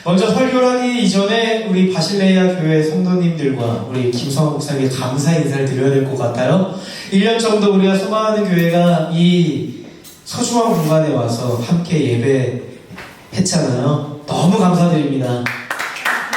먼저 설교하기 이전에 우리 바실레이아 교회 성도님들과 우리 김성환 목사님께 감사 인사를 드려야 될 것 같아요. 1년 정도 우리가 소망하는 교회가 이 소중한 공간에 와서 함께 예배했잖아요. 너무 감사드립니다.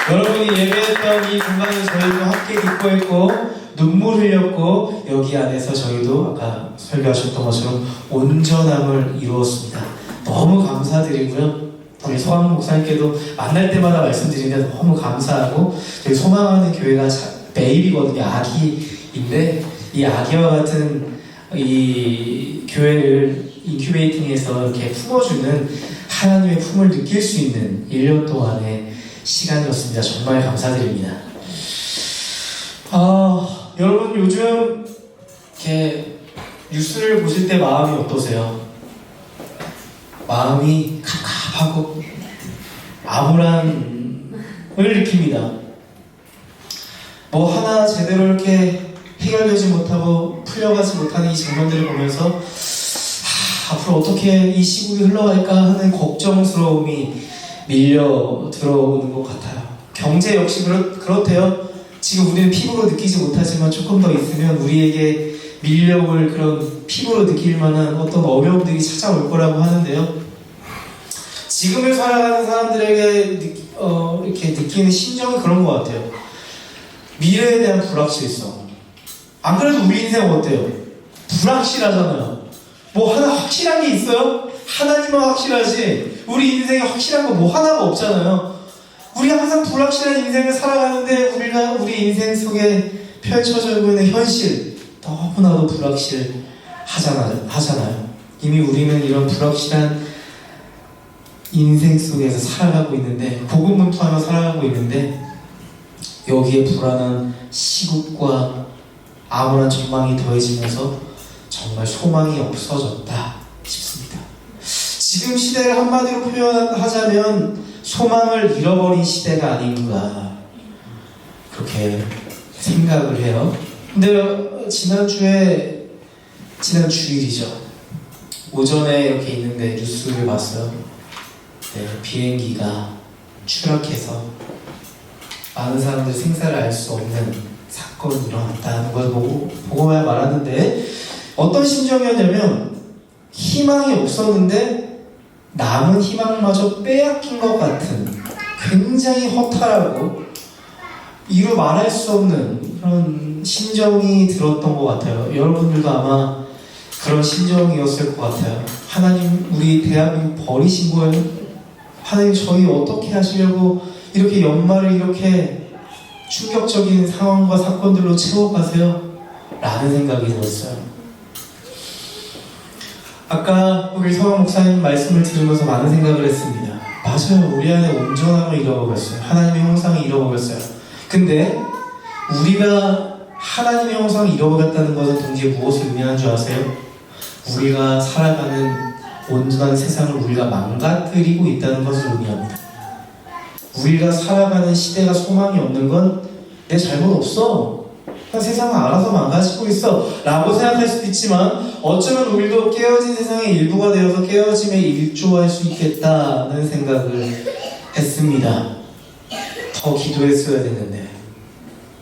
여러분이 예배했던 이 공간에 저희도 함께 기뻐했고 눈물 흘렸고 여기 안에서 저희도 아까 설교하셨던 것처럼 온전함을 이루었습니다. 너무 감사드리고요. 우리 소망 목사님께도 만날 때마다 말씀드리는데 너무 감사하고 저희 소망하는 교회가 베이비거든요. 아기인데 이 아기와 같은 이 교회를 인큐베이팅해서 이렇게 품어주는 하나님의 품을 느낄 수 있는 1년 동안의 시간이었습니다. 정말 감사드립니다. 여러분 요즘 이렇게 뉴스를 보실 때 마음이 어떠세요? 마음이 갑갑하고 암울함을 느낍니다. 뭐 하나 제대로 이렇게 해결되지 못하고 풀려가지 못하는 이 장면들을 보면서 앞으로 어떻게 이 시국이 흘러갈까 하는 걱정스러움이 밀려 들어오는 것 같아요. 경제 역시 그렇대요. 지금 우리는 피부로 느끼지 못하지만 조금 더 있으면 우리에게 밀려올 그런 피부로 느낄 만한 어떤 어려움들이 찾아올 거라고 하는데요. 지금을 살아가는 사람들에게 이렇게 느끼는 심정이 그런 것 같아요. 미래에 대한 불확실성. 안 그래도 우리 인생 어때요? 불확실하잖아요. 뭐 하나 확실한 게 있어요? 하나님은 확실하지 우리 인생에 확실한 거 뭐 하나가 없잖아요. 우리가 항상 불확실한 인생을 살아가는데 우리가 우리 인생 속에 펼쳐지고 있는 현실 너무나도 불확실하잖아요. 이미 우리는 이런 불확실한 인생 속에서 살아가고 있는데 고군분투하며 살아가고 있는데 여기에 불안한 시국과 암울한 전망이 더해지면서 정말 소망이 없어졌다 싶습니다. 지금 시대를 한마디로 표현하자면 소망을 잃어버린 시대가 아닌가 그렇게 생각을 해요. 근데 지난 주일이죠. 오전에 이렇게 있는데 뉴스를 봤어요. 네, 비행기가 추락해서 많은 사람들 생사를 알 수 없는 사건이 일어났다는 걸 보고야 말하는데 어떤 심정이었냐면 희망이 없었는데 남은 희망마저 빼앗긴 것 같은 굉장히 허탈하고 이루 말할 수 없는 그런 심정이 들었던 것 같아요. 여러분들도 아마 그런 심정이었을 것 같아요. 하나님 우리 대한민국 버리신 거예요? 하나님 저희 어떻게 하시려고 이렇게 연말을 이렇게 충격적인 상황과 사건들로 채워가세요? 라는 생각이 들었어요. 아까 우리 서영 목사님 말씀을 들으면서 많은 생각을 했습니다. 맞아요. 우리 안에 온전함을 잃어버렸어요. 하나님의 형상을 잃어버렸어요. 근데 우리가 하나님의 형상을 잃어버렸다는 것은 동시에 무엇을 의미하는 줄 아세요? 우리가 살아가는 온전한 세상을 우리가 망가뜨리고 있다는 것을 의미합니다. 우리가 살아가는 시대가 소망이 없는 건 내 잘못 없어. 그냥 세상은 알아서 망가지고 있어 라고 생각할 수도 있지만 어쩌면 우리도 깨어진 세상의 일부가 되어서 깨어짐에 일조할 수 있겠다는 생각을 했습니다. 더 기도했어야 됐는데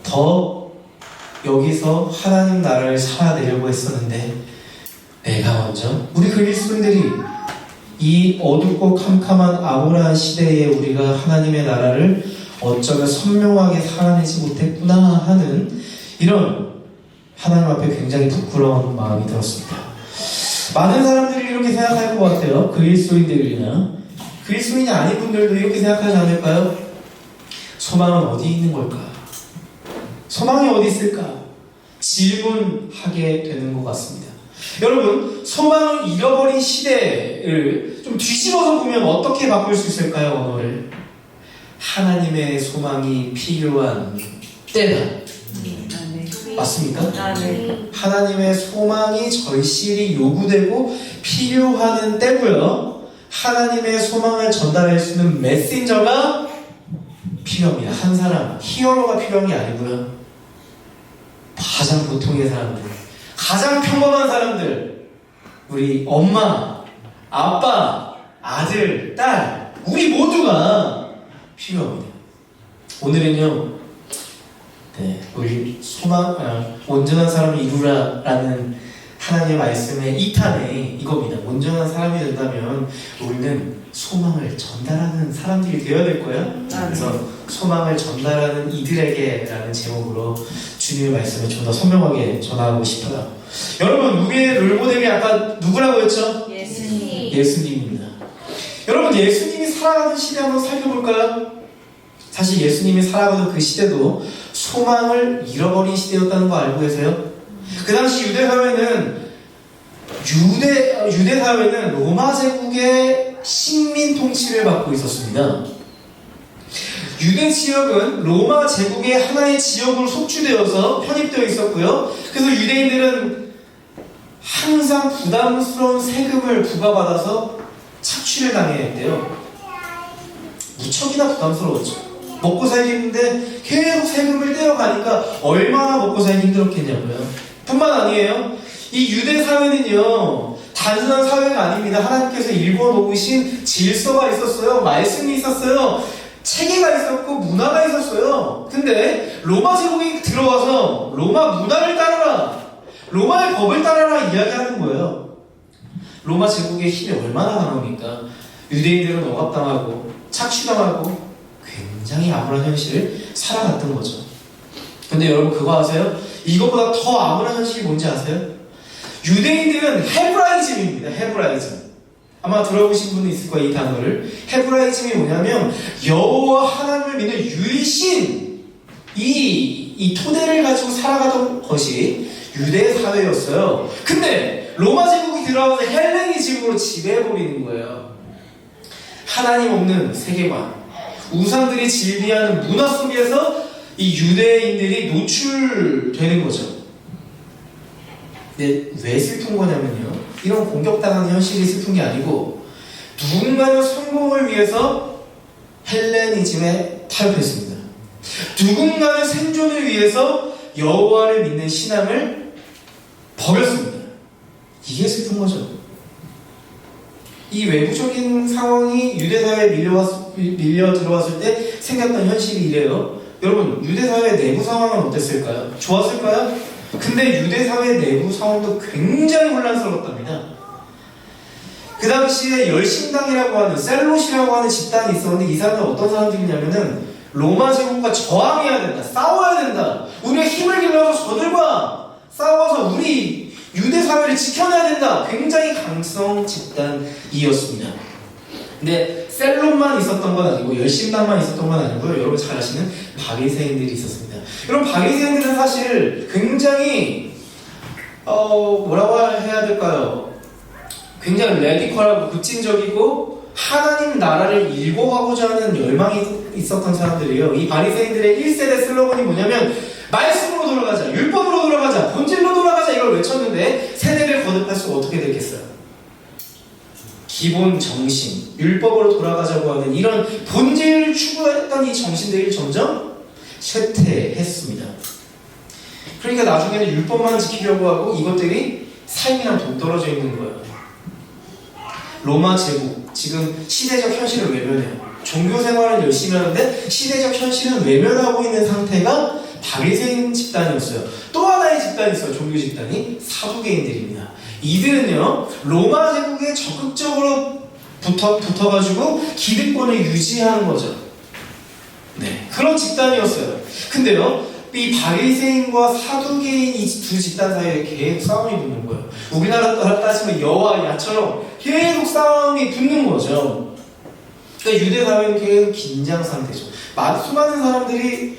더 여기서 하나님 나라를 살아내려고 했었는데 내가 먼저 우리 그리스도인들이 이 어둡고 캄캄한 암울한 시대에 우리가 하나님의 나라를 어쩌면 선명하게 살아내지 못했구나 하는 이런 하나님 앞에 굉장히 부끄러운 마음이 들었습니다. 많은 사람들이 이렇게 생각할 것 같아요. 그리스도인들이나 그리스도인이 아닌 분들도 이렇게 생각하지 않을까요? 소망은 어디 있는 걸까? 소망이 어디 있을까? 질문하게 되는 것 같습니다. 여러분, 소망을 잃어버린 시대를 좀 뒤집어서 보면 어떻게 바꿀 수 있을까요? 언어를 하나님의 소망이 필요한 때다. 맞습니까? 네. 하나님의 소망이 절실히 요구되고 필요하는 때고요. 하나님의 소망을 전달할 수 있는 메신저가 필요합니다. 한 사람, 히어로가 필요한 게 아니고요. 가장 보통의 사람들, 가장 평범한 사람들, 우리 엄마, 아빠, 아들, 딸, 우리 모두가 필요합니다. 오늘은요, 우리 온전한 사람을 이루라라는 하나님의 말씀의 2탄에 이겁니다. 온전한 사람이 된다면 우리는 소망을 전달하는 사람들이 되어야 될 거예요. 그래서 소망을 전달하는 이들에게라는 제목으로 주님의 말씀을 좀 더 선명하게 전하고 싶어요. 여러분, 우리의 롤모델이 아까 누구라고 했죠? 예수님입니다. 여러분, 예수님이 살아가던 시대 한번 살펴볼까요? 사실 예수님이 살아가던 그 시대도 소망을 잃어버린 시대였다는 거 알고 계세요? 그 당시 유대 사회는 로마 제국의 식민 통치를 받고 있었습니다. 유대 지역은 로마 제국의 하나의 지역으로 속주되어서 편입되어 있었고요. 그래서 유대인들은 항상 부담스러운 세금을 부과받아서 착취를 당해야 했대요. 무척이나 부담스러웠죠. 먹고 살기 힘든데 계속 세금을 떼어가니까 얼마나 먹고 살기 힘들었겠냐고요. 뿐만 아니에요. 이 유대 사회는요, 단순한 사회가 아닙니다. 하나님께서 일궈놓으신 질서가 있었어요. 말씀이 있었어요. 체계가 있었고 문화가 있었어요. 근데 로마 제국이 들어와서 로마 문화를 따르라, 로마의 법을 따르라 이야기하는 거예요. 로마 제국의 힘이 얼마나 강합니까? 유대인들은 억압당하고 착취당하고 굉장히 암울한 현실을 살아갔던 거죠. 근데 여러분 그거 아세요? 이것보다 더 암울한 현실이 뭔지 아세요? 유대인들은 헤브라이즘입니다. 헤브라이즘. 아마 들어보신 분이 있을 거예요, 이 단어를. 헤브라이즘이 뭐냐면 여호와 하나님을 믿는 유일신, 이 토대를 가지고 살아가던 것이 유대 사회였어요. 근데 로마 제국이 들어와서 헬레니즘으로 지배해버리는 거예요. 하나님 없는 세계관, 우상들이 질비하는 문화 속에서 이 유대인들이 노출되는 거죠. 근데 왜 슬픈 거냐면요, 이런 공격당하는 현실이 슬픈 게 아니고 누군가는 성공을 위해서 헬레니즘에 타협했습니다. 누군가는 생존을 위해서 여호와를 믿는 신앙을 버렸습니다. 이게 슬픈 거죠. 이 외부적인 상황이 유대사회에 밀려 들어왔을 때 생겼던 현실이 이래요. 여러분, 유대사회 내부 상황은 어땠을까요? 좋았을까요? 근데 유대사회 내부 상황도 굉장히 혼란스러웠답니다. 그 당시에 열심당이라고 하는, 셀롯이라고 하는 집단이 있었는데 이 사람은 어떤 사람들이냐면은 로마 제국과 저항해야 된다, 싸워야 된다, 우리가 힘을 길러서 저들과 싸워서 우리 유대 사회를 지켜내야 된다, 굉장히 강성 집단이었습니다. 근데 셀롯만 있었던 건 아니고 열심당만 있었던 건 아니고요. 여러분 잘 아시는 바리새인들이 있었습니다. 여러분, 바리새인들은 사실 굉장히 뭐라고 해야 될까요? 굉장히 레디컬하고 급진적이고 하나님 나라를 일궈가고자 하는 열망이 있었던 사람들이에요. 이 바리새인들의 1세대 슬로건이 뭐냐면 말씀으로 돌아가자, 율법으로 돌아가자, 본질로 돌아가자, 이걸 외쳤는데 세대를 거듭할수록 어떻게 됐겠어요? 기본 정신, 율법으로 돌아가자고 하는 이런 본질을 추구했던 이 정신들이 점점 쇠퇴했습니다. 그러니까 나중에는 율법만 지키려고 하고 이것들이 삶이랑 동떨어져 있는 거예요. 로마 제국, 지금 시대적 현실을 외면해요. 종교 생활은 열심히 하는데 시대적 현실은 외면하고 있는 상태가 바리새인 집단이었어요. 또 하나의 집단이 있어요. 종교 집단이 사두개인들입니다. 이들은요, 로마 제국에 적극적으로 붙어가지고 기득권을 유지하는 거죠. 네, 그런 집단이었어요. 근데요, 이 바리새인과 사두개인 이 두 집단 사이에 계속 싸움이 붙는 거예요. 우리나라 따지면 여와 야처럼 계속 싸움이 붙는 거죠. 그러니까 유대 사회는 계속 긴장 상태죠. 수많은 사람들이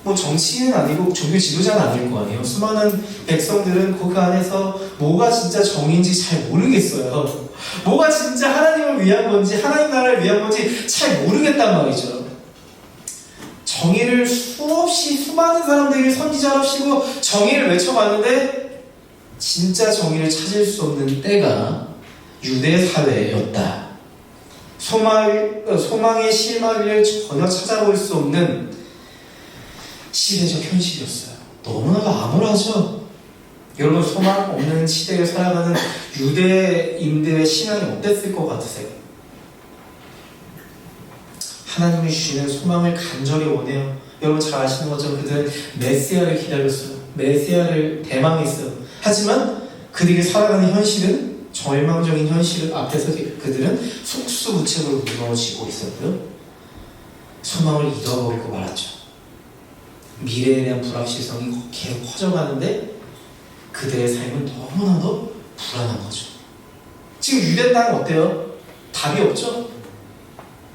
뭐 정치인은 아니고 종교 지도자는 아닐 거 아니에요. 수많은 백성들은 그 안에서 뭐가 진짜 정의인지 잘 모르겠어요. 뭐가 진짜 하나님을 위한 건지 하나님 나라를 위한 건지 잘 모르겠단 말이죠. 정의를 수없이 수많은 사람들이 선지자랍시고 정의를 외쳐봤는데 진짜 정의를 찾을 수 없는 때가 유대 사회였다. 소망의 실마리를 전혀 찾아볼 수 없는 시대적 현실이었어요. 너무나도 암울하죠? 여러분, 소망 없는 시대를 살아가는 유대인들의 신앙이 어땠을 것 같으세요? 하나님이 주시는 소망을 간절히 원해요. 여러분 잘 아시는 것처럼 그들은 메시아를 기다렸어요. 메시아를 대망했어요. 하지만 그들이 살아가는 현실은, 절망적인 현실 앞에서 그들은 속수무책으로 무너지고 있었고요. 소망을 잃어버리고 말았죠. 미래에 대한 불확실성이 계속 커져가는데 그들의 삶은 너무나도 불안한 거죠. 지금 유대 땅 어때요? 답이 없죠?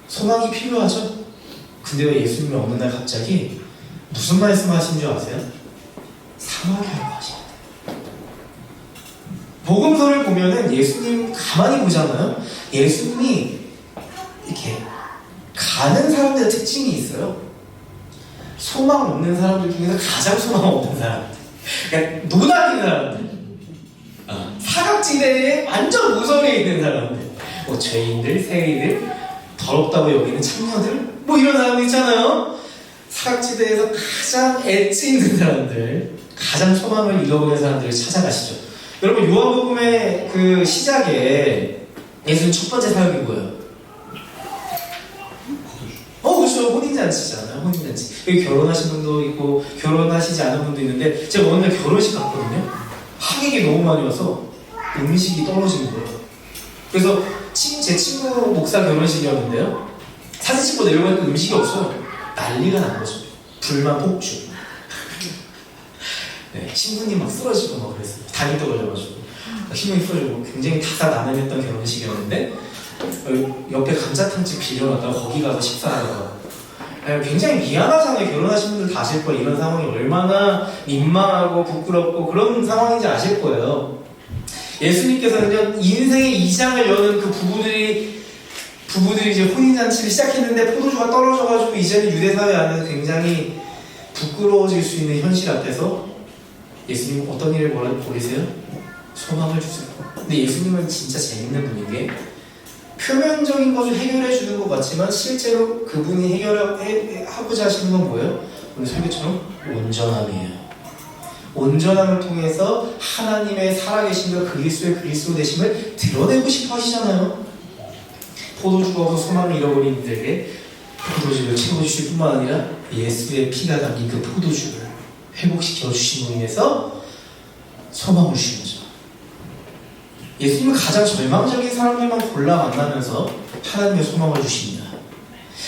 소망이 필요하죠? 근데 왜 예수님이 어느 날 갑자기 무슨 말씀하신 줄 아세요? 사마리아로 가시는 거예요. 복음서를 보면은 예수님 가만히 보잖아요. 예수님이 이렇게 가는 사람들의 특징이 있어요. 소망 없는 사람들 중에서 가장 소망 없는 사람들, 그러니까 노닥인 사람들, 사각지대에 완전 무성에 있는 사람들, 뭐 죄인들, 세리들, 더럽다고 여기는 창녀들, 뭐 이런 사람들 있잖아요. 사각지대에서 가장 엣지 있는 사람들, 가장 소망을 잃어버린 사람들을 찾아가시죠. 여러분 요한복음의 그 시작에 예수님 첫 번째 사역이 뭐예요? 그렇죠. 혼인잔치잖아요. 혼인잔치. 여기 결혼하신 분도 있고 결혼하시지 않은 분도 있는데 제가 어느 날 결혼식 갔거든요. 하객이 너무 많이 와서 음식이 떨어지는 거예요. 그래서 제 친구 목사 결혼식이었는데요. 사진 찍고 내려가니까 음식이 없어요. 난리가 난 거죠. 불만 폭주. 네, 신부님 막 쓰러지고 막 그랬어요. 다리 떨어져가지고 힘이 풀어지고 굉장히 다사다난했던 결혼식이었는데 옆에 감자탕집 빌려놨다가 거기 가서 식사하다가 굉장히 미안하잖아요. 결혼하신 분들 다 아실 거예요. 이런 상황이 얼마나 민망하고 부끄럽고 그런 상황인지 아실 거예요. 예수님께서는 인생의 2장을 여는 그 부부들이 이제 혼인잔치를 시작했는데 포도주가 떨어져가지고 이제는 유대사회 안에서 굉장히 부끄러워질 수 있는 현실 앞에서 예수님은 어떤 일을 보이세요? 소망을 주세요. 근데 예수님은 진짜 재밌는 분인 게 표면적인 것을 해결해 주는 것 같지만 실제로 그분이 해결하고자 하시는 건 뭐예요? 오늘 설교처럼 온전함이에요. 온전함을 통해서 하나님의 살아계심과 그리스도의 그리스도 되심을 드러내고 싶어 하시잖아요. 포도주가 없어 소망을 잃어버린 이들에게 포도주를 채워주실 뿐만 아니라 예수의 피가 담긴 그 포도주를 회복시켜 주심으로 인해서 소망을 주신 거죠. 예수님은 가장 절망적인 사람들만 골라 만나면서 하나님의 소망을 주십니다.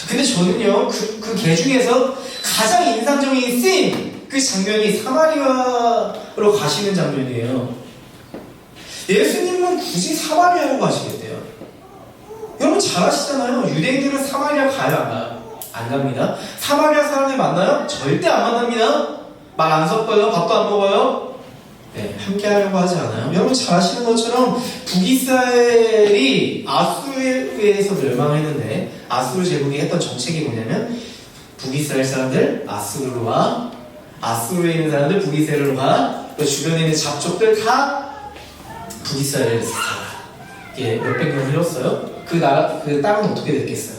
근데 저는요, 그 개 중에서 가장 인상적인 씬, 그 장면이 사마리아로 가시는 장면이에요. 예수님은 굳이 사마리아로 가시겠대요. 여러분 잘 아시잖아요. 유대인들은 사마리아 가요, 안 가요? 안 갑니다. 사마리아 사람들 만나요? 절대 안 만납니다. 말 안 섞어요? 밥도 안 먹어요? 네, 함께 하려고 하지 않아요. 여러분 잘 아시는 것처럼 북이스라엘이 아수르에 의해서 멸망했는데 아수르 제국이 했던 정책이 뭐냐면 북이스라엘 사람들 아수르로 와, 아수르에 있는 사람들 북이스라엘로 가, 그 주변에 있는 잡족들 다 북이스라엘에서 살아. 이게 몇백 년 흘렀어요. 그 땅은 어떻게 됐겠어요?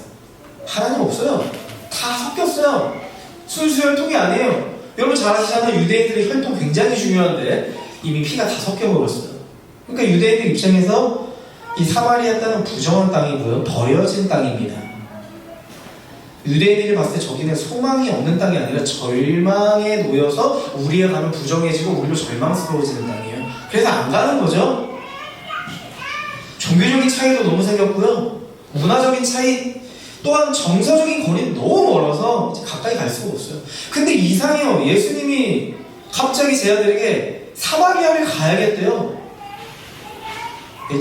하나님 없어요. 다 섞였어요. 순수 혈통이 아니에요. 여러분 잘 아시잖아요. 유대인들의 혈통 굉장히 중요한데 이미 피가 다 섞여버렸어요. 그러니까 유대인들 입장에서 이 사마리아 땅은 부정한 땅이고요. 버려진 땅입니다. 유대인들이 봤을 때 저기는 소망이 없는 땅이 아니라 절망에 놓여서 우리가 가면 부정해지고 우리로 절망스러워지는 땅이에요. 그래서 안 가는 거죠. 종교적인 차이도 너무 생겼고요. 문화적인 차이, 또한 정서적인 거리는 너무 멀어서 가까이 갈 수가 없어요. 근데 이상해요. 예수님이 갑자기 제자들에게 사마리아를 가야겠대요.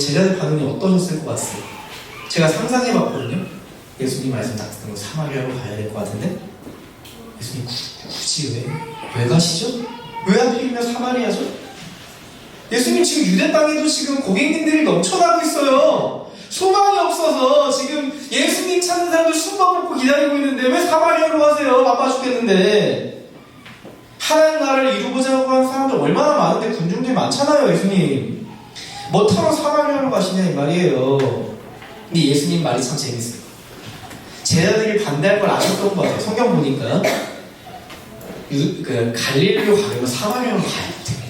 제자들 반응이 어떠셨을 것 같아요? 제가 상상해봤거든요. 예수님 말씀 딱 듣고 사마리아로 가야 될 것 같은데 예수님 굳이 왜 가시죠? 왜 하필이면 사마리아죠? 예수님 지금 유대 땅에도 지금 고객님들이 넘쳐나고 있어요. 소망이 없어서 지금 예수님 찾는 사람들 숨만 먹고 기다리고 있는데 왜 사마리아로 가세요? 바빠 죽겠는데. 하나님 나라를 이루고자 하는 사람들 얼마나 많은데 군중들이 많잖아요. 예수님 뭐하러 사마리아로 가시냐 이 말이에요. 근데 예수님 말이 참 재밌어요. 제자들이 반대할 걸 아셨던 것 같아요. 성경 보니까 갈릴리로 가려면 사마리아로 가야 돼.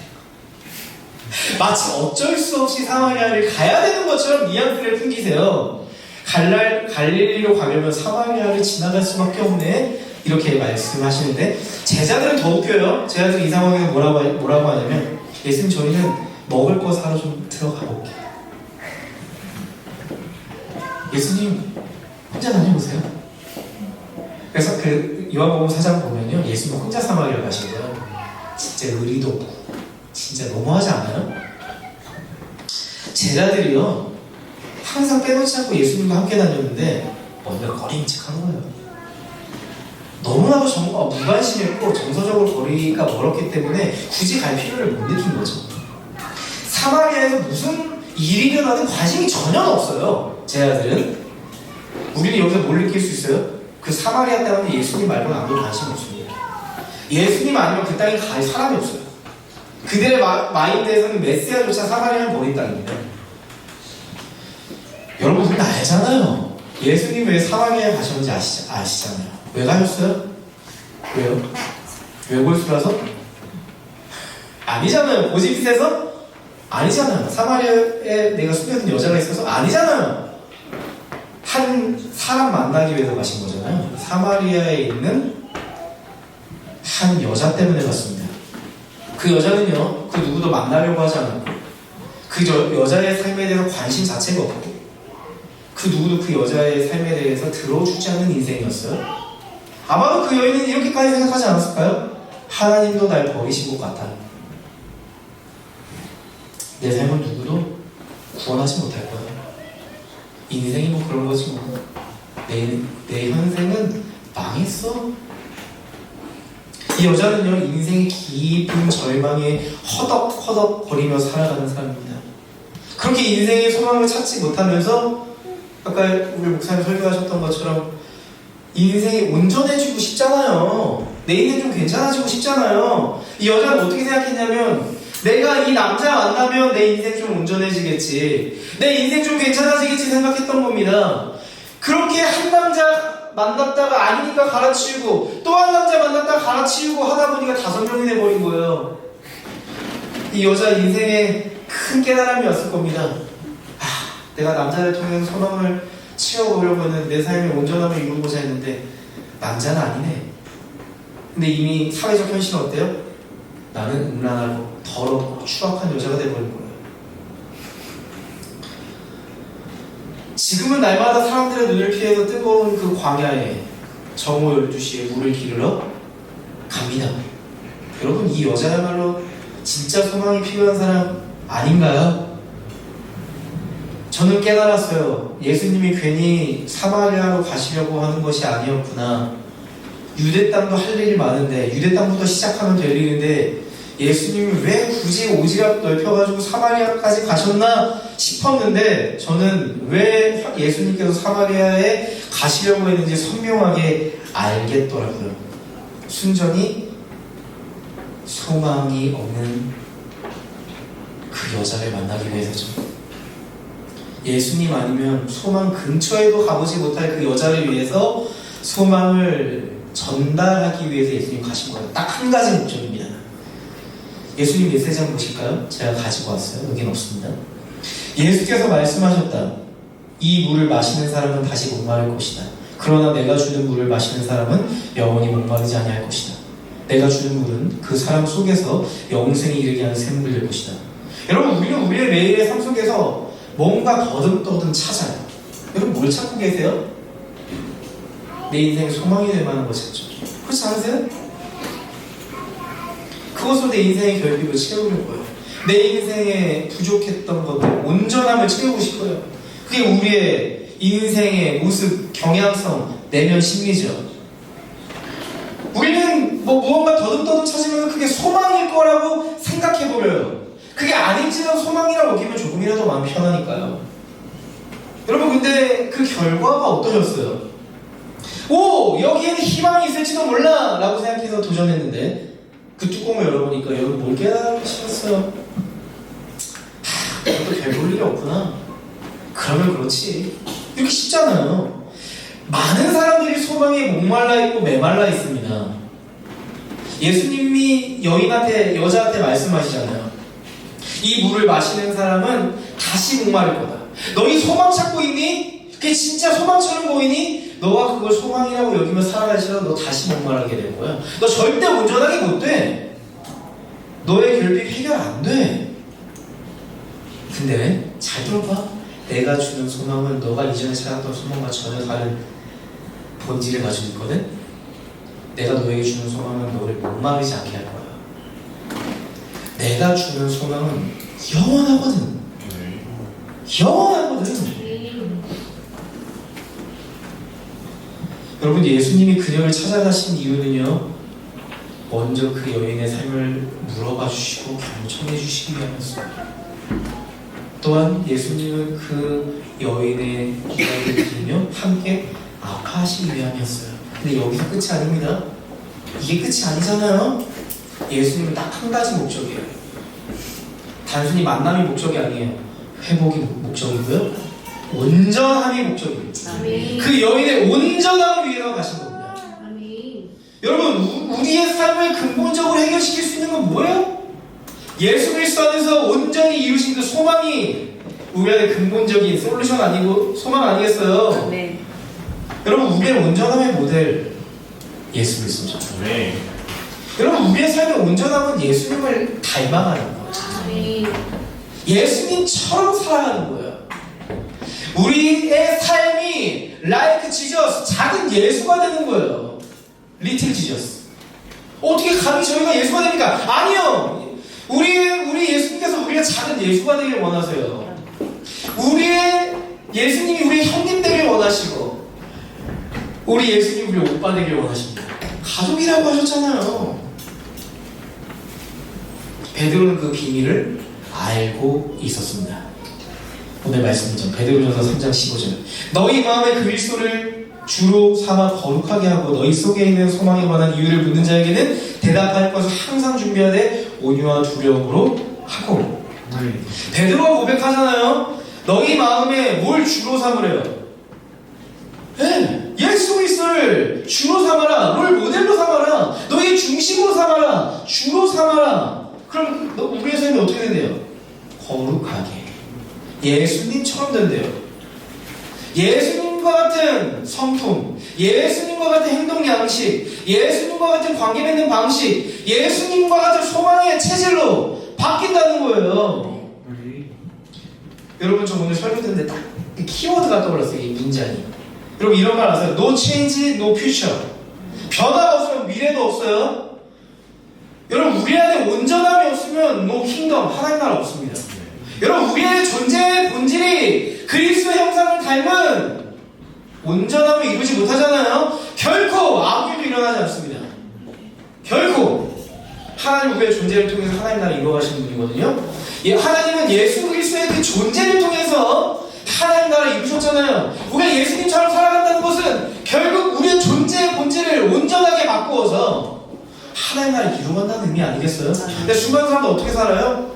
마치 어쩔 수 없이 사마리아를 가야 되는 것처럼 뉘앙스를 풍기세요. 갈릴리로 가려면 사마리아를 지나갈 수밖에 없네. 이렇게 말씀하시는데 제자들은 더 웃겨요. 제자들이 이 상황에서 뭐라고 하냐면 예수님 저희는 먹을 거 사러 좀 들어가 볼게요. 예수님 혼자 다녀보세요. 그래서 그 요한복음 4장 보면요 예수님 혼자 사마리아 가신 거예요. 진짜 의리도 없고 진짜 너무하지 않아요? 제자들이요 항상 빼놓지 않고 예수님과 함께 다녔는데 뭔가 꺼림칙한 거예요. 너무나도 무관심했고 정서적으로 거리가 멀었기 때문에 굳이 갈 필요를 못 느낀 거죠. 사마리아에서 무슨 일이 일어나든 관심이 전혀 없어요. 제자들은. 우리는 여기서 뭘 느낄 수 있어요? 그 사마리아 땅은 예수님 말고는 아무도 관심이 없습니다. 예수님 아니면 그 땅에 갈 사람이 없어요. 그들의 마인드에서는 메시아조차 사마리아는 버린 땅입니다. 여러분 우리는 알잖아요. 예수님 왜 사마리아에 가셨는지 아시잖아요. 왜 가셨어요? 왜요? 외골수라서? 아니잖아요. 고집빛에서? 아니잖아요. 사마리아에 내가 숨겨둔 여자가 있어서? 아니잖아요. 한 사람 만나기 위해서 가신 거잖아요. 사마리아에 있는 한 여자 때문에 갔습니다. 그 여자는요, 그 누구도 만나려고 하지 않았고, 그 여자의 삶에 대해서 관심 자체가 없고, 그 누구도 그 여자의 삶에 대해서 들어주지 않는 인생이었어요. 아마도 그 여인은 이렇게까지 생각하지 않았을까요? 하나님도 날 버리신 것 같아. 내 삶은 누구도 구원하지 못할 거야. 인생이 뭐 그런 거지 뭐. 내 현생은 망했어. 이 여자는요 인생의 깊은 절망에 허덕허덕 거리며 살아가는 사람입니다. 그렇게 인생의 소망을 찾지 못하면서 아까 우리 목사님 설교하셨던 것처럼 인생이 온전해지고 싶잖아요. 내 인생 좀 괜찮아지고 싶잖아요. 이 여자는 어떻게 생각했냐면 내가 이 남자 만나면 내 인생 좀 온전해지겠지, 내 인생 좀 괜찮아지겠지 생각했던 겁니다. 그렇게 한 남자 만났다가 아니니까 갈아치우고 또 한 남자 만났다가 갈아치우고 하다 보니까 5명이 돼버린 거예요. 이 여자 인생에 큰 깨달음이 왔을 겁니다. 내가 남자를 통해서 소망을 채워보려고 했는데 내 삶의 온전함을 이루고자 했는데 남자는 아니네. 근데 이미 사회적 현실은 어때요? 나는 음란하고 더럽고 추악한 여자가 돼버린 거예요. 지금은 날마다 사람들의 눈을 피해서 뜨거운 그 광야에 정오 12시에 물을 기르러 갑니다. 여러분 이 여자야말로 진짜 소망이 필요한 사람 아닌가요? 저는 깨달았어요. 예수님이 괜히 사마리아로 가시려고 하는 것이 아니었구나. 유대 땅도 할 일이 많은데 유대 땅부터 시작하면 될 일인데 예수님이 왜 굳이 오지랖 넓혀가지고 사마리아까지 가셨나 싶었는데 저는 왜 예수님께서 사마리아에 가시려고 했는지 선명하게 알겠더라고요. 순전히 소망이 없는 그 여자를 만나기 위해서죠. 예수님 아니면 소망 근처에도 가보지 못할 그 여자를 위해서 소망을 전달하기 위해서 예수님 가신 거예요. 딱 한 가지 목적입니다. 예수님 메시지 한번 보실까요? 제가 가지고 왔어요. 여긴 없습니다. 예수께서 말씀하셨다. 이 물을 마시는 사람은 다시 목마를 것이다. 그러나 내가 주는 물을 마시는 사람은 영원히 목마르지 아니할 것이다. 내가 주는 물은 그 사람 속에서 영생에 이르게 하는 샘물이 될 것이다. 여러분 우리는 우리의 매일의 삶 속에서 뭔가 더듬더듬 찾아요. 여러분 뭘 찾고 계세요? 내 인생에 소망이 될 만한 걸 찾죠. 그렇지 않으세요? 그것으로 내 인생의 결핍을 채우려고요. 내 인생에 부족했던 것들, 온전함을 채우고 싶어요. 그게 우리의 인생의 모습, 경향성, 내면 심리죠. 우리는 무언가 더듬더듬 찾으면 그게 소망일 거라고 생각해버려요. 그게 아닌지는 소망이라고 여기면 조금이라도 마음 편하니까요. 여러분 근데 그 결과가 어떠셨어요? 오! 여기에는 희망이 있을지도 몰라! 라고 생각해서 도전했는데 그 뚜껑을 열어보니까 여러분 뭘 깨달으셨어요? 이것도 별 볼 일이 없구나. 그러면 그렇지. 이렇게 쉽잖아요. 많은 사람들이 소망에 목말라 있고 메말라 있습니다. 예수님이 여자한테 말씀하시잖아요. 이 물을 마시는 사람은 다시 목마를 거다. 너희 소망 찾고 있니? 그게 진짜 소망처럼 보이니 너가 그걸 소망이라고 여기면 살아가시다가 너 다시 목말하게 될 거야. 너 절대 온전하게 못 돼. 너의 결핍 해결 안 돼. 근데 잘 들어봐. 내가 주는 소망은 너가 이전에 찾았던 소망과 전혀 다른 본질을 가지고 있거든. 내가 너에게 주는 소망은 너를 목마르지 않게 할 거야. 내가 주는 소망은 영원하거든. 영원하거든. 여러분, 예수님이 그녀를 찾아가신 이유는요, 먼저 그 여인의 삶을 물어봐 주시고 경청해 주시기 위함이었어요. 또한 예수님은 그 여인의 기도를 들으며 함께 아파하시기 위함이었어요. 근데 여기서 끝이 아닙니다. 이게 끝이 아니잖아요. 예수님은 딱 한 가지 목적이에요. 단순히 만남이 목적이 아니에요. 회복이 목적이고요, 온전함이 목적입니다. 아멘. 그 여인의 온전함을 위해서 가신 겁니다. 아멘. 여러분, 우리의 삶을 근본적으로 해결시킬 수 있는 건 뭐예요? 예수 그리스도 안에서 온전히 이루신 그 소망이 우리의 근본적인 솔루션 아니고 소망 아니겠어요? 아멘. 여러분, 우리의 온전함의 모델 예수 그리스도죠. 네. 여러분, 우리의 삶의 온전함은 예수님을 닮아가는 거예요. 아멘. 예수님처럼 살아가는 거예요. 우리의 삶이 like Jesus, 작은 예수가 되는 거예요. Little Jesus. 어떻게 감히 저희가 예수가 됩니까? 아니요. 우리 예수님께서 우리가 작은 예수가 되길 원하세요. 우리의 예수님이 우리 형님 되길 원하시고, 우리 예수님 우리 오빠 되길 원하십니다. 가족이라고 하셨잖아요. 베드로는 그 비밀을 알고 있었습니다. 오늘 말씀이죠. 베드로전서 3장 15절. 너희 마음에 그리스도를 주로 삼아 거룩하게 하고 너희 속에 있는 소망에 관한 이유를 묻는 자에게는 대답할 것을 항상 준비하되 온유와 두려움으로 하고. 베드로가 고백하잖아요. 너희 마음에 뭘 주로 삼으래요? 네, 예수 그리스도를 주로 삼아라. 뭘 모델로 삼아라. 너희 중심으로 삼아라. 주로 삼아라. 그럼 우리의 삶이 어떻게 된대요? 거룩하게. 예수님처럼 된대요. 예수님과 같은 성품, 예수님과 같은 행동 양식, 예수님과 같은 관계 맺는 방식, 예수님과 같은 소망의 체질로 바뀐다는 거예요. 여러분, 저 오늘 설교 듣는데 딱 키워드가 떠올랐어요. 이 문장이. 여러분, 이런 말 아세요? No change, no future. 변화가 없으면 미래도 없어요. 여러분, 우리 안에 온전함이 없으면 no kingdom, 하나님 나라 없습니다. 여러분, 우리의 존재의 본질이 그리스도의 형상을 닮은 온전함을 이루지 못하잖아요. 결코 아무 일도 일어나지 않습니다. 결코. 하나님 우리의 존재를 통해서 하나님 나라를 이루어가시는 분이거든요. 하나님은 예수 그리스도의 그 존재를 통해서 하나님 나라를 이루셨잖아요. 우리가 예수님처럼 살아간다는 것은 결국 우리의 존재의 본질을 온전하게 바꾸어서 하나님 나라를 이루어간다는 의미 아니겠어요? 근데 수많은 사람들 어떻게 살아요?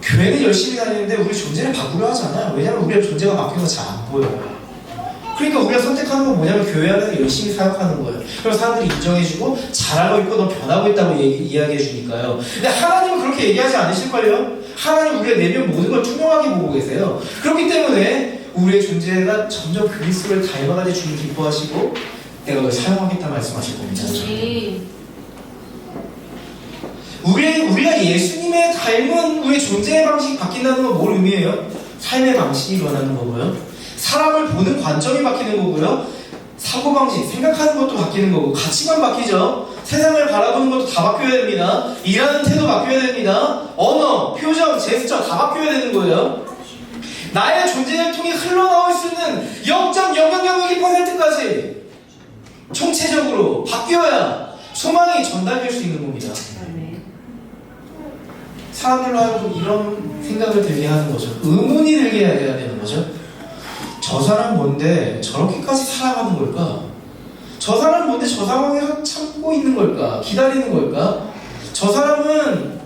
교회는 열심히 다니는데 우리 존재를 바꾸려 하지 않아요. 왜냐하면 우리의 존재가 바뀌어서 잘 안 보여요. 그러니까 우리가 선택하는 건 뭐냐면 교회 안에서 열심히 사역하는 거예요. 그럼 사람들이 인정해주고 잘하고 있고 너 변하고 있다고 이야기해 주니까요. 근데 하나님은 그렇게 얘기하지 않으실걸요? 하나님 우리의 내면 모든 걸 투명하게 보고 계세요. 그렇기 때문에 우리의 존재가 점점 그리스도를 닮아가니 주님 기뻐하시고 내가 널 사용하겠다 말씀하실 겁니다. 우리가 예수님의 닮은 우리의 존재의 방식이 바뀐다는 건 뭘 의미해요? 삶의 방식이 변하는 거고요. 사람을 보는 관점이 바뀌는 거고요. 사고방식, 생각하는 것도 바뀌는 거고, 가치관 바뀌죠. 세상을 바라보는 것도 다 바뀌어야 됩니다. 일하는 태도 바뀌어야 됩니다. 언어, 표정, 제스처 다 바뀌어야 되는 거예요. 나의 존재를 통해 흘러나올 수 있는 0.0001%까지 총체적으로 바뀌어야 소망이 전달될 수 있는 겁니다. 사람들로 하여금 이런 생각을 들게 하는 거죠. 의문이 들게 해야 되는 거죠. 저 사람 뭔데 저렇게까지 살아가는 걸까? 저 사람 뭔데 저 상황에서 참고 있는 걸까? 기다리는 걸까? 저 사람은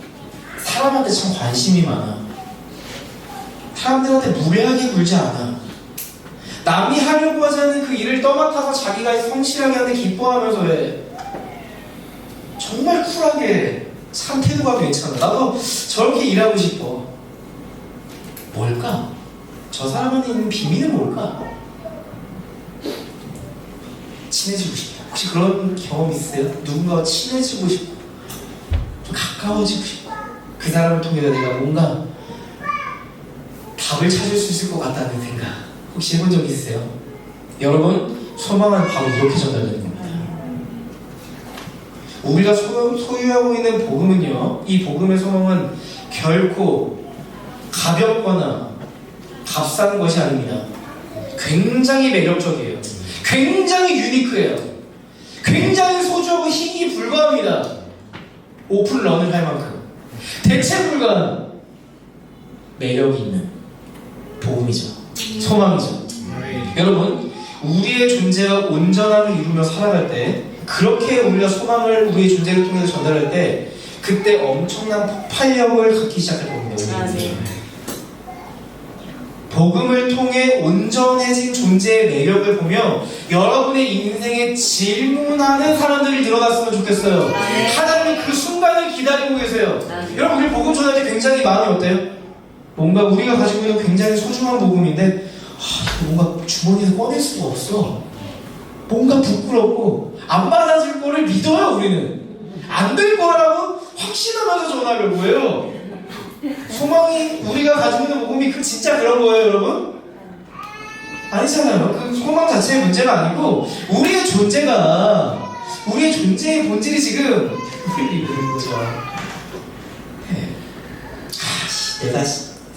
사람한테 참 관심이 많아. 사람들한테 무례하게 굴지 않아. 남이 하려고 하지 않는 그 일을 떠맡아서 자기가 성실하게 하는데 기뻐하면서 왜 정말 쿨하게 참 태도가 괜찮아. 나도 저렇게 일하고 싶어. 뭘까? 저 사람한테 있는 비밀은 뭘까? 친해지고 싶다. 혹시 그런 경험 있으세요? 누군가와 친해지고 싶고 좀 가까워지고 싶고 그 사람을 통해 내가 뭔가 답을 찾을 수 있을 것 같다는 생각 혹시 해본 적 있으세요? 여러분, 소망은 바로 이렇게 전달되는 겁니다. 우리가 소유하고 있는 복음은요, 이 복음의 소망은 결코 가볍거나 값싼 것이 아닙니다. 굉장히 매력적이에요. 굉장히 유니크해요. 굉장히 소중하고 힘이 불과합니다. 오픈런을 할 만큼 대체 불가한 매력이 있는 복음이죠. 소망이죠. 여러분, 우리의 존재가 온전함을 이루며 살아갈 때, 그렇게 우리가 소망을 우리의 존재를 통해서 전달할 때, 그때 엄청난 폭발력을 갖기 시작할 겁니다. 복음을 통해 온전해진 존재의 매력을 보며 여러분의 인생에 질문하는 사람들이 늘어났으면 좋겠어요. 하나님은 그 순간을 기다리고 계세요. 여러분, 우리 복음 전할 때 굉장히 마음이 어때요? 뭔가 우리가 가지고 있는 굉장히 소중한 복음인데 뭔가 주머니에서 꺼낼 수가 없어. 뭔가 부끄럽고 안 받아줄 거를 믿어요. 우리는 안 될 거라고 확신하면서 전하려고 해요. 소망이 우리가 가지고 있는 복음이 진짜 그런 거예요, 여러분? 아니잖아요. 그 소망 자체의 문제가 아니고 우리의 존재가, 우리의 존재의 본질이 지금 우리를 이루는 거죠. 내가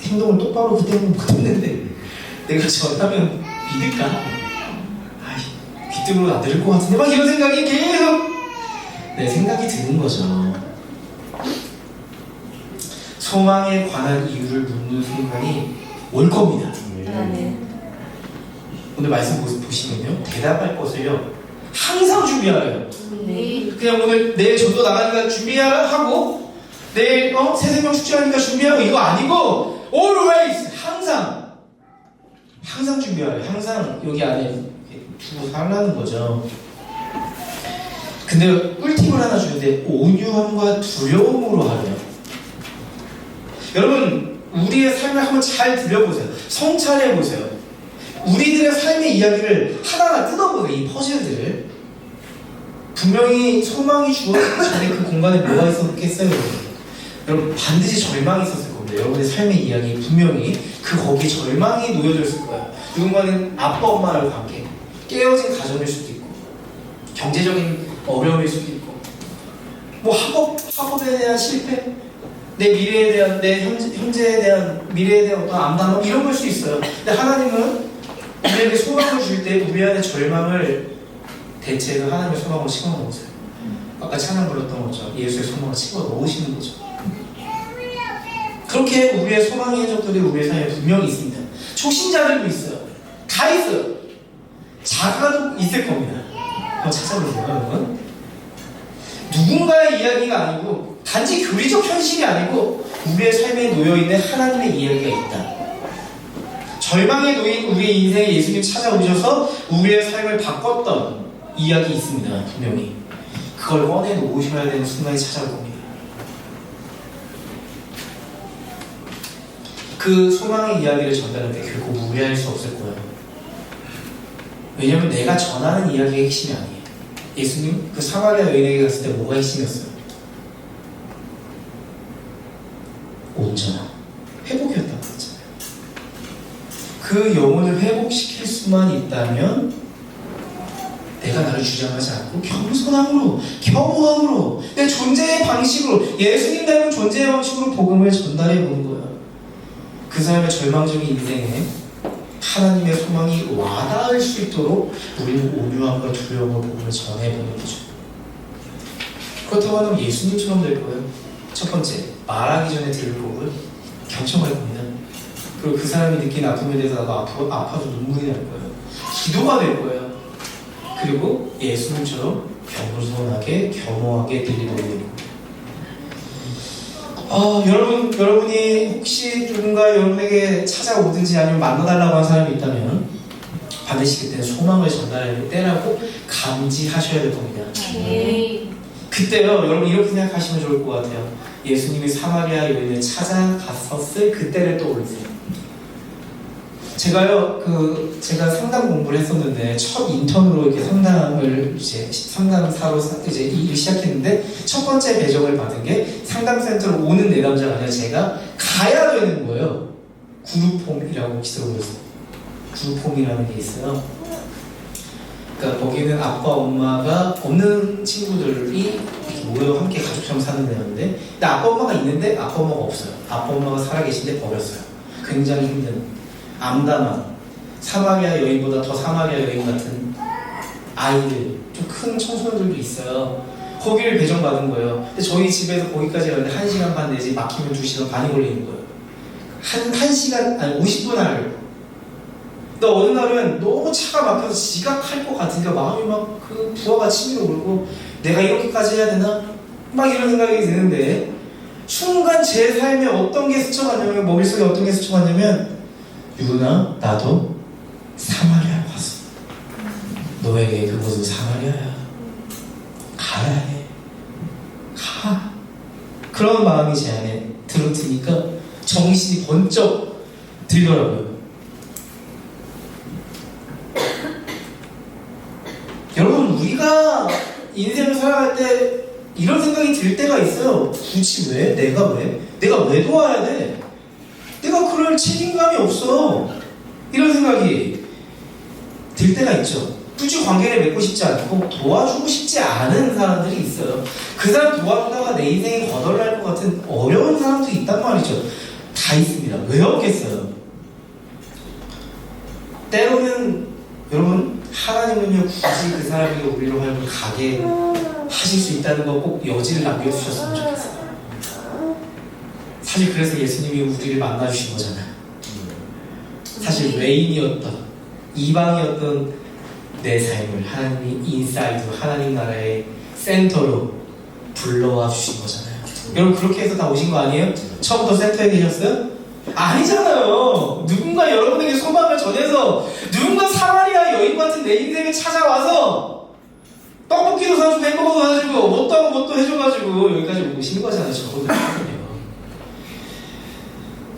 행동을 똑바로 그때는 못했는데 내가 전하면 믿을까? 귀등으로 안 들을 것 같은데 막 이런 생각이 계속 내 생각이 드는 거죠. 소망에 관한 이유를 묻는 순간이 올 겁니다. 오늘 말씀 보시면요, 대답할 것을요 항상 준비하래요. 그냥 오늘 내일 전도 나가니까 준비하고 내일 새생명 축제하니까 준비하고 이거 아니고 always 항상 준비하래요. 항상 여기 안에 두고 살라는 거죠. 근데 꿀팁을 하나 주는데 온유함과 두려움으로 하래요. 여러분, 우리의 삶을 한번 잘 들여보세요. 성찰해보세요. 우리들의 삶의 이야기를 하나하나 뜯어보세요. 이 퍼즐들을. 분명히 소망이 주어지기 전에 그 공간에 뭐가 있었겠어요? 여러분, 반드시 절망이 있었을 겁니다. 여러분의 삶의 이야기 분명히 거기에 절망이 놓여져 있을 거예요. 누군가는 아빠 엄마랑 관계, 깨어진 가정일 수도 있고, 경제적인 어려움일 수도 있고, 뭐 학업에 대한 실패, 내 미래에 대한, 내 현재에 대한, 미래에 대한 어떤 암담함, 이런 걸 수 있어요. 근데 하나님은 우리에게 소망을 줄 때 우리 안에 절망을 대체해서 하나님의 소망으로 집어 넣으세요. 아까 찬양 불렀던 것처럼 예수의 소망을 집어 넣으시는 거죠. 그렇게 우리의 소망의 흔적들이 우리의 삶에 분명히 있습니다. 초신자들도 있어요. 다 있어요. 자가도 있을 겁니다. 한번 찾아보세요, 여러분. 누군가의 이야기가 아니고 단지 교리적 현실이 아니고 우리의 삶에 놓여있는 하나님의 이야기가 있다. 절망에 놓인 우리의 인생에 예수님 찾아오셔서 우리의 삶을 바꿨던 이야기 있습니다. 분명히 그걸 꺼내놓으셔야 되는 순간이 찾아올 겁니다. 그 소망의 이야기를 전달할 때 결코 무리할 수 없을 거예요. 왜냐하면 내가 전하는 이야기가 핵심이 아니에요. 예수님 그 사마리아 여인에게 갔을 때 뭐가 핵심이었어요? 온전함, 회복이었다고 했잖아요. 그 영혼을 회복시킬 수만 있다면 내가 나를 주장하지 않고 겸손함으로, 겸허함으로, 내 존재의 방식으로, 예수님 닮은 존재의 방식으로 복음을 전달해 보는 거예요. 그 사람의 절망적인 인생에 하나님의 소망이 와닿을 수 있도록 우리는 온유함과 두려움으로 복음을 전해보는 거죠. 그렇다고 하면 예수님처럼 될 거예요. 첫 번째, 말하기 전에 들을 복을 경청할 겁니다. 그리고 그 사람이 느낀 아픔에 대해서 나도 아파도 눈물이 날 거예요. 기도가 될 거예요. 그리고 예수님처럼 겸손하게, 겸허하게 들리도록 되는 거예요. 여러분이 혹시 누군가 여러분에게 찾아오든지 아니면 만나달라고 한 사람이 있다면 반드시 그때는 소망을 전달할 때라고 감지하셔야 될 겁니다. 그때요, 여러분 이렇게 생각하시면 좋을 것 같아요. 예수님이 사마리아 여인을 찾아갔었을 그때를 떠올리세요. 제가요, 제가 상담 공부를 했었는데, 첫 인턴으로 이렇게 상담을 이제 상담사로 이제 일을 시작했는데, 첫 번째 배정을 받은 게 상담센터로 오는 내담자가 아니라 제가 가야 되는 거예요. 그룹홈이라고 혹시 들어보셨어요? 그룹홈이라는 게 있어요. 그러니까 거기는 아빠, 엄마가 없는 친구들이 이렇게 모여 함께 가족처럼 사는 데였는데, 근데 아빠, 엄마가 있는데 아빠, 엄마가 없어요. 아빠, 엄마가 살아계신데 버렸어요. 굉장히 힘든. 암담한 사마리아 여인보다 더 사마리아 여인 같은 아이들, 좀 큰 청소년들도 있어요. 거기를 배정받은 거예요. 근데 저희 집에서 거기까지 가는데 1시간 반 내지 막히면 2시간 반이 걸리는 거예요. 한 시간, 아니 50분 하려고. 근데 어느 날은 너무 차가 막혀서 지각할 것 같으니까 마음이 막 부하가 치밀어 오르고, 내가 이렇게까지 해야 되나? 막 이런 생각이 드는데, 순간 제 삶에 어떤 게 스쳐갔냐면, 머릿속에 어떤 게 스쳐갔냐면, 유나, 나도 사마리아로 갔어. 너에게 그곳은 사마리아야. 가야 해. 가. 그런 마음이 제 안에 들어트니까 정신이 번쩍 들더라고요. 여러분, 우리가 인생을 살아갈 때 이런 생각이 들 때가 있어요. 굳이 왜? 내가 왜? 내가 왜 도와야 돼? 내가 그럴 책임감이 없어. 이런 생각이 들 때가 있죠. 굳이 관계를 맺고 싶지 않고 도와주고 싶지 않은 사람들이 있어요. 그 사람 도와주다가 내 인생이 거덜날 것 같은 어려운 사람들이 있단 말이죠. 다 있습니다. 왜 없겠어요? 때로는 여러분, 하나님은요 굳이 그 사람에게 우리로 하여금 가게 하실 수 있다는 거 꼭 여지를 남겨주셨으면 좋겠어요. 사실 그래서 예수님이 우리를 만나주신 거잖아요. 사실 외인이었던, 이방이었던 내 삶을 하나님이 인사이드, 하나님 나라의 센터로 불러와 주신 거잖아요. 여러분, 그렇게 해서 다 오신 거 아니에요? 처음부터 센터에 계셨어요? 아니잖아요. 누군가 여러분에게 소망을 전해서, 누군가 사마리아 여인 같은 내 인생에 찾아와서 떡볶이도 사주고 햄버거도 사주고 뭣도 하고 뭣도 해줘가지고 여기까지 오신 거잖아요. 저거는요.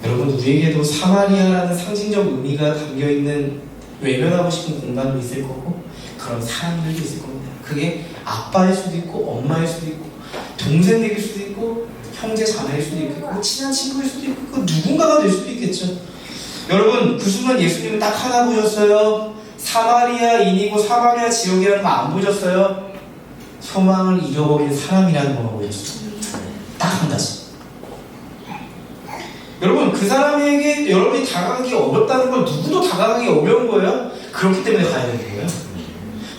여러분, 우리에게도 사마리아라는 상징적 의미가 담겨있는 외면하고 싶은 공간도 있을 거고, 그런 사람들도 있을 겁니다. 그게 아빠일 수도 있고, 엄마일 수도 있고, 동생일 수도 있고, 형제 자매일 수도 있고, 친한 친구일 수도 있고, 그 누군가가 될 수도 있겠죠. 여러분, 그 순간 예수님은 딱 하나 보셨어요. 사마리아인이고 사마리아 지역이라는 거 안 보셨어요? 소망을 잃어버린 사람이라는 것만 보셨어요. 딱 한 가지. 여러분, 그 사람에게 여러분이 다가가기 어렵다는 건 누구도 다가가기 어려운 거예요. 그렇기 때문에 가야 되는 거예요.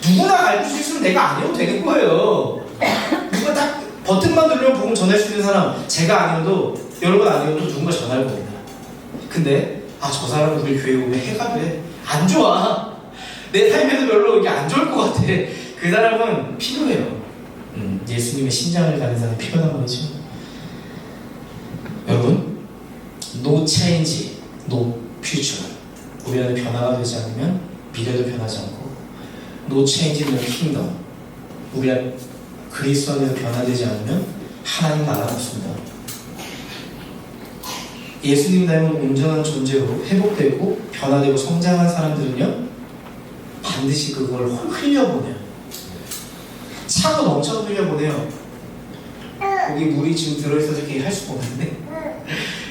누구나 가르칠 수 있으면 내가 안 해도 되는 거예요. 누가 딱 버튼만 누르면 복음 전할 수 있는 사람, 제가 아니어도, 여러분 아니어도 누군가 전할 겁니다. 근데 저 사람은 우리 교회 오면 해가 돼. 안 좋아. 내 삶에도 별로 이게 안 좋을 것 같아. 그 사람은 필요해요. 예수님의 심장을 가는 사람이 필요한 거죠. 여러분, no change, no future. 우리 안에 변화가 되지 않으면 미래도 변하지 않고, no change, no kingdom. 우리 안에 그리스도 안에서 변화되지 않으면 하나님 나라가 없습니다. 예수님 닮은 온전한 존재로 회복되고 변화되고 성장한 사람들은요, 반드시 그걸 흘려보내요. 차고 넘쳐 흘려보내요. 거기 물이 지금 들어있어서 이렇게 할 수가 없는데,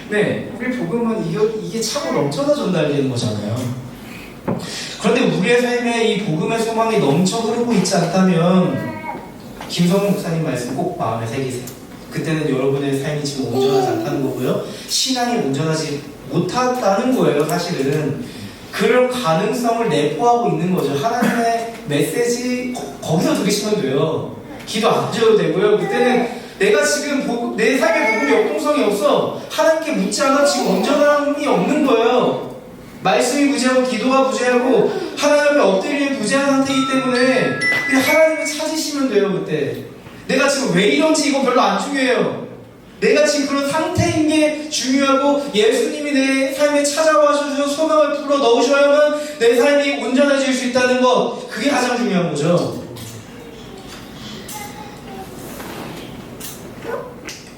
네, 우리 복음은 이게 차고 넘쳐서 전달되는 거잖아요. 그런데 우리의 삶에 이 복음의 소망이 넘쳐 흐르고 있지 않다면, 김성훈 목사님 말씀 꼭 마음에 새기세요. 그때는 여러분의 삶이 지금 온전하지 않다는 거고요, 신앙이 온전하지 못하다는 거예요. 사실은 그런 가능성을 내포하고 있는 거죠. 하나님의 메시지 거기서 들으시면 돼요. 기도 안 하셔도 되고요. 그때는 내가 지금 내 삶의 복음이 역동성이 없어, 하나님께 묻지 않아 지금 온전함이 없는 거예요. 말씀이 부재하고 기도가 부재하고 하나님 앞에 엎드리는 부재한 상태이기 때문에 그냥 하나님을 찾으시면 돼요. 그때 내가 지금 왜 이런지 이거 별로 안 중요해요. 내가 지금 그런 상태인 게 중요하고, 예수님이 내 삶에 찾아와주셔서 소망을 불어 넣으셔야만 내 삶이 온전해질 수 있다는 것, 그게 가장 중요한 거죠.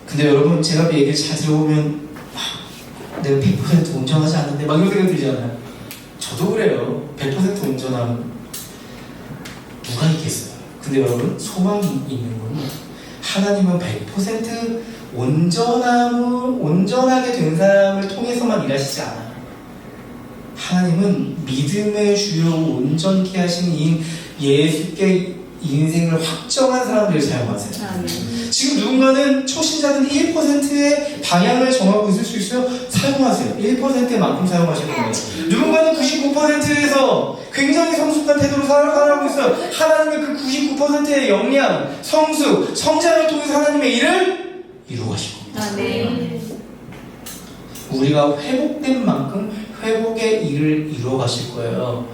근데 여러분, 제가 얘기를 잘 들어보면 내가 100% 온전하지 않는데 막 이런 생각 들잖아요. 저도 그래요. 100% 온전함 누가 있겠어요? 근데 여러분, 소망이 있는 건 하나님은 100% 온전하게 된 사람을 통해서만 일하시지 않아요. 하나님은 믿음의 주요 온전케 하신 예수께 인생을 확정한 사람들을 사용하세요. 지금 누군가는 초신자는 1%의 방향을 정하고 있을 수 있어요. 사용하세요. 1%만큼 사용하시는 거예요. 누군가는 99%에서 굉장히 성숙한 태도로 살아가고 있어요. 하나님의 그 99%의 역량, 성숙, 성장을 통해서 하나님의 일을 이루어가시고, 우리가 회복된 만큼 회복의 일을 이루어가실 거예요.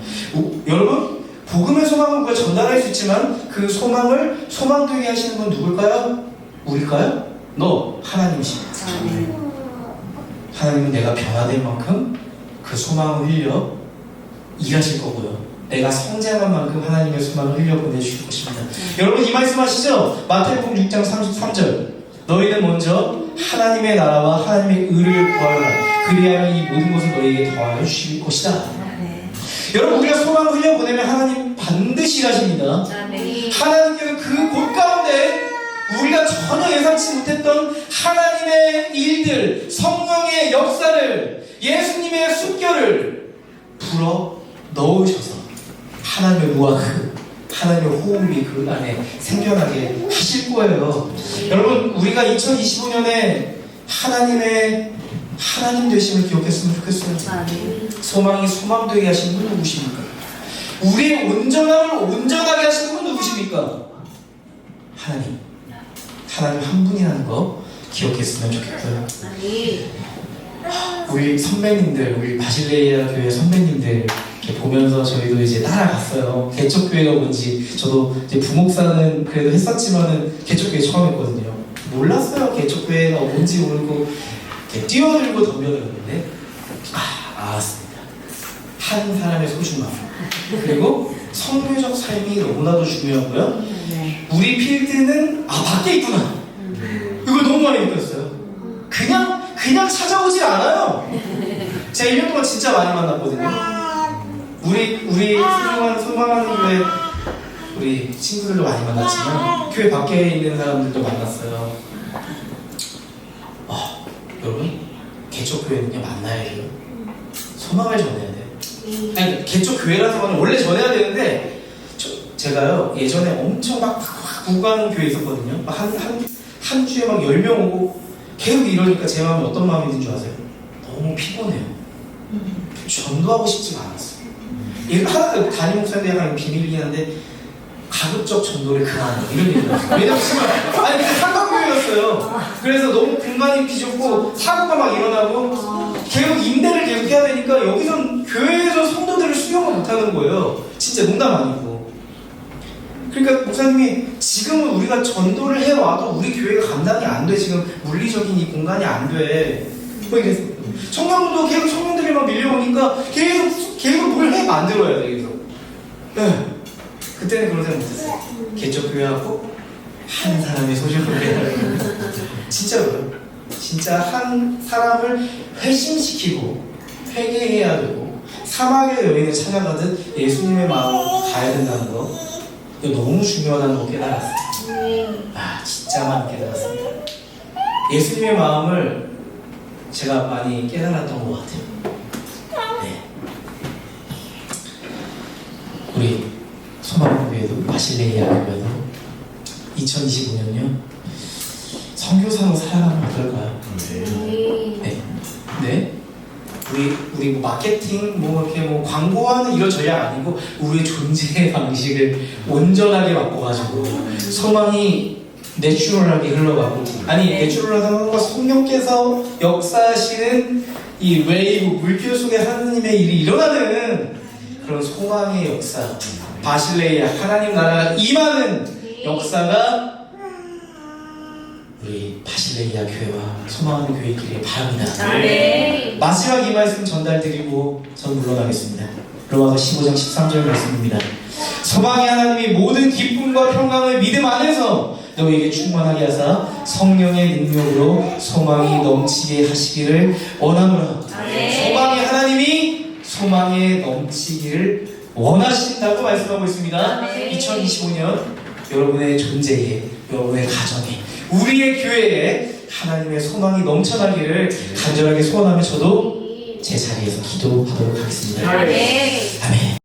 여러분, 복음의 소망을 우리가 전달할 수 있지만 그 소망을 소망되게 하시는 건 누굴까요? 우릴까요? 하나님이십니다. 하나님은 내가 변화된 만큼 그 소망을 흘려 일하실 거고요. 내가 성장한 만큼 하나님의 소망을 흘려 보내주실 것입니다. 여러분, 이 말씀 아시죠? 마태복음 6장 33절, 너희는 먼저 하나님의 나라와 하나님의 의를 구하여라. 그리하면 이 모든 것을 너희에게 더하여 주실 것이다. 여러분, 우리가 소망을 흘려보내면 하나님 반드시 일하십니다. 하나님께서 그 곳 가운데 우리가 전혀 예상치 못했던 하나님의 일들, 성령의 역사를, 예수님의 숨결을 불어 넣으셔서 하나님의 루아흐, 하나님의 호흡이 그 안에 생겨나게 하실 거예요. 여러분, 우리가 2025년에 하나님 되심을 기억했으면 좋겠어요. 소망이 소망되게 하시는 분 누구십니까? 우리의 온전함을 온전하게 하시는 분 누구십니까? 하나님 한 분이라는 거 기억했으면 좋겠어요. 우리 선배님들, 우리 바실레이아 교회 선배님들 이렇게 보면서 저희도 이제 따라갔어요. 개척교회가 뭔지. 저도 이제 부목사는 그래도 했었지만은 개척교회 처음 했거든요. 몰랐어요. 개척교회가 뭔지 모르고 이렇게 뛰어들고 덤벼들었는데 알았습니다. 한 사람의 소중함, 그리고 성교적 삶이 너무나도 중요하고요. 우리 필드는 밖에 있구나. 이거 너무 많이 느꼈어요. 그냥 찾아오질 않아요. 제가 1년 동안 진짜 많이 만났거든요. 우리 소중한 소망하는 교회 우리 친구들도 많이 만났지만 교회 밖에 있는 사람들도 만났어요. 여러분, 개척교회는요, 만나야 돼요. 소망을 전해야 돼요. 아니, 개척교회라는 거는 원래 전해야 되는데 제가요, 예전에 엄청 막 구간 교회 있었거든요. 한 주에 막 10명 오고 계속 이러니까 제 마음이 어떤 마음이 드는 줄 아세요? 너무 피곤해요. 전도하고 싶지가 않았어요. 하나 담임 목사인데 약간 비밀이긴 한데 가급적 전도를 그만하라 이런 얘기를 했어요. 왜냐면 아니 그때 상관교회였어요. 그래서 너무 공간이 비좁고 사고가 막 일어나고 계속 임대를 계속 해야 되니까 여기선 교회에서 성도들을 수용을 못하는 거예요. 진짜 농담 아니고. 그러니까 목사님이 지금은 우리가 전도를 해와도 우리 교회가 감당이 안 돼. 지금 물리적인 이 공간이 안 돼. 뭐 이랬어요. 청년도 계속 청년들이 막 밀려오니까 계속 뭘 만들어야 돼. 계속. 네. 그때는 그런 생각 못했어요. 개척교회하고 한 사람의 소중함을 해야 진짜로요. 진짜 한 사람을 회심시키고 회개해야 되고 사막의 여인을 찾아가듯 예수님의 마음으로 가야 된다는 거, 이거 너무 중요하다는 거 깨달았어요. 진짜 많이 깨달았습니다. 예수님의 마음을 제가 많이 깨달았던 것 같아요. 네. 우리 소망교회도 바실레이아 교회도 2025년요 선교사로 살아가면 어떨까요? 네. 우리 뭐 마케팅 이렇게 광고하는 이런 전략 아니고 우리의 존재의 방식을 온전하게 바꿔가지고 소망이 내추럴하게 흘러가고, 내추럴하다는 건 성령께서 역사하시는 이 웨이브 물결 속에 하느님의 일이 일어나는 그런 소망의 역사, 바실레이아 하나님 나라가 임하는 역사가 우리 바실레이아 교회와 소망하는 교회 길의 바랍니다. 네. 마지막 이 말씀 전달드리고 전 물러나겠습니다. 로마서 15장 13절 말씀입니다. 소망의 하나님이 모든 기쁨과 평강을 믿음 안에서 너에게 충만하게 하사 성령의 능력으로 소망이 넘치게 하시기를 원하노라. 소망의 하나님이 소망에 넘치기를 원하신다고 말씀하고 있습니다. 네. 2025년 여러분의 존재에, 여러분의 가정에, 우리의 교회에 하나님의 소망이 넘쳐나기를 간절하게 소원하며 저도 제 자리에서 기도하도록 하겠습니다. 네. 아멘.